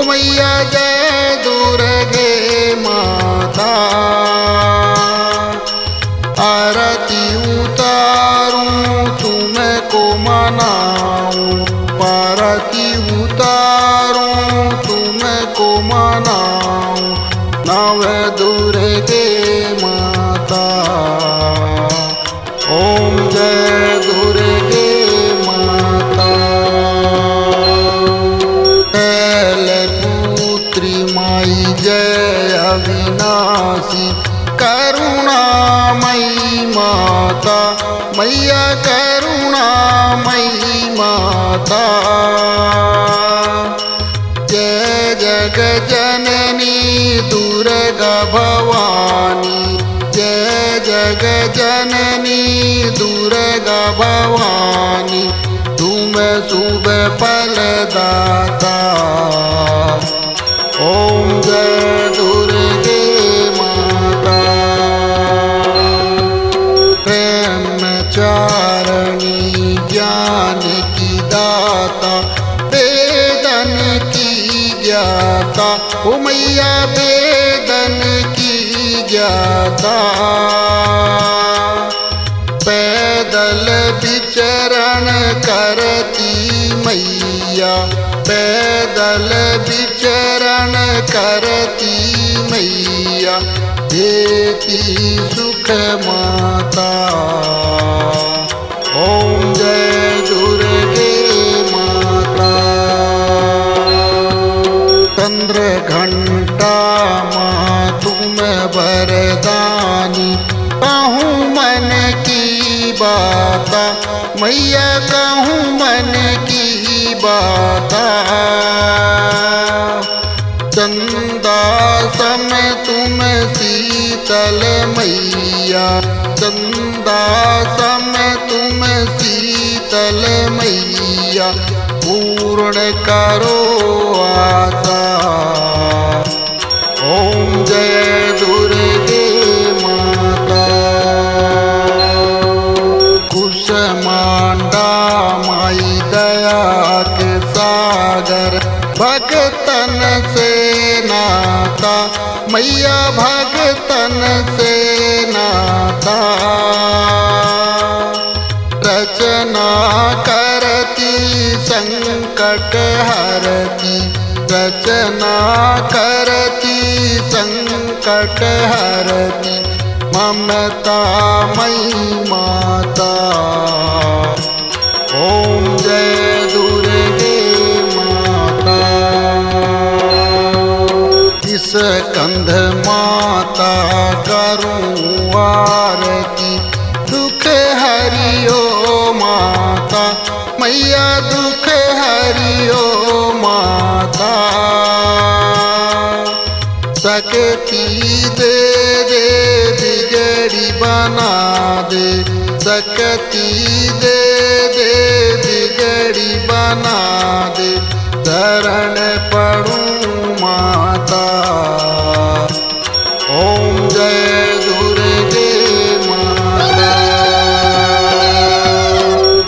मैया जय दुर्गे माता। आरती उतारूं तुमको मनाऊं, आरती उतारूं तुमको मनाऊं, नव दुर्गे माता। ओम जय दुर्गे माता। शैलपुत्री माई जय अविनाशी, करुणामयी माता, मैया करुणामयी माता। जय जग जननी दुर्गा भवानी, जय जग जननी दुर्गा भवानी, तुम शुभ फलदाता। ओम जय दुर्गे माता। ब्रह्मचारिणी ज्ञान की दाता, वेदन की ज्ञाता, ओ मैया वेदन की ज्ञाता। पैदल विचरण करती मैया, पैदल विचरण करती मैया, देती सुख माता। ओम जय दुर्गे माता। चंद्र घंटा माँ तुम वरदानी, कहूँ मन की बाता, मैया कहूँ मन की बाता। चंदा सम तुम शीतल मैया, चंदा सम तुम शीतल मैया, पूर्ण करो आशा। ओम जय दुर्गे माता। कुसमांडा माई दया के सागर, भगतन से नाता, मैया भगतन से नाता। रचना करती संकट हरती, रचना करती संकट हरती, ममता मई माता। ओम जय दुर्गे माता। इस कंध माता करूं आरती, दुख हरियो माता, मैया दुख हरियो माता। शक्ति दे दे बिगड़ी बना दे, शक्ति दे दे बिगड़ी बना दे, शरण पड़ूं माता। ओम जय दुर्गे माता।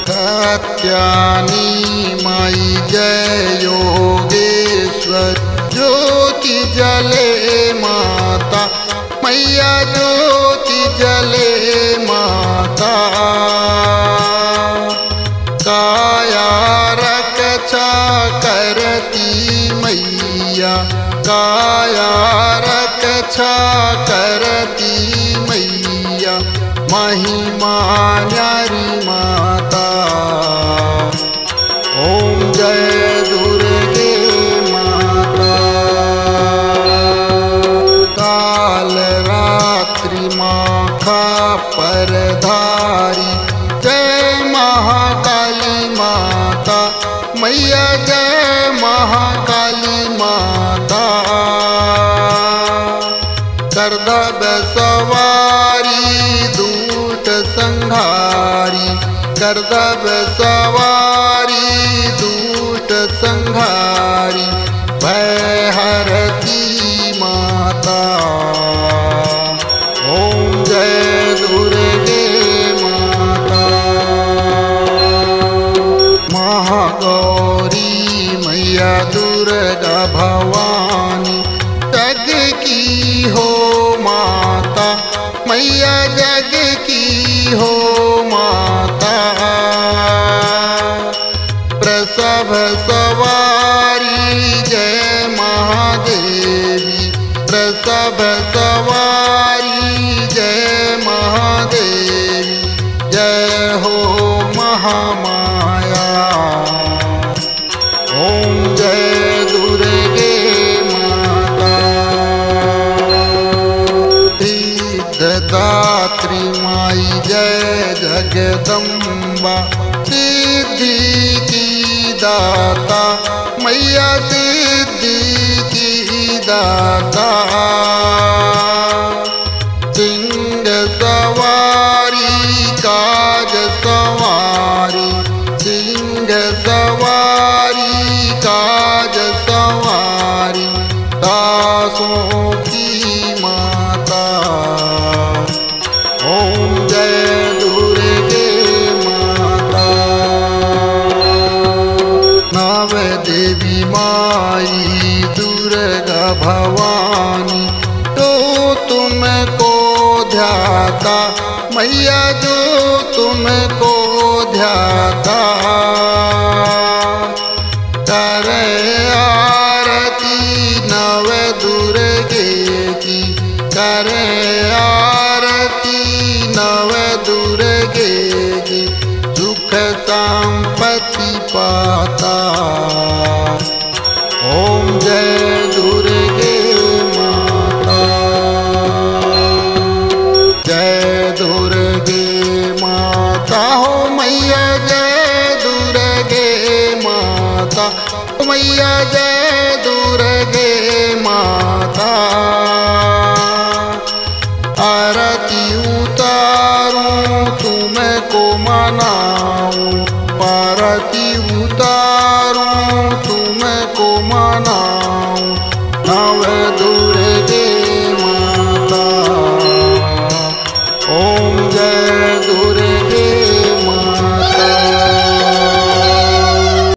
कात्यायनी माई जय योगेश्वर, ज्योति जले माता, मैया ज्योति जले माता। काया रक्षा करती मैया, काया रक्षा करती मैया, महिमा न्यारी माता। ओम जय दुर्गे माता। काल रात्रि माखा परधारी, जय महाकाली माता, मैया जय महाकाली माता। करदब सवारी दूत संहारी, करदब सवारी दूत संहारी, भय हरती माता। ओम जय दुर्गे माता। महागौरी मैया दुर्गा भवानी, हो महामाया। ओम जय दुर्गे माता। सिद्धदात्री माई जय जगदम्बा, सिद्धि की दाता मैया सिद्धि की दाता। सिंह सवारी काज सवारी, सिंह सवारी काज सवारी, दासों की माता। ओम जय दुर्गे माता। नव देवी माई दुर्गा भवानी, तो तुमको ध्याता मैया जो तुमको ध्याता।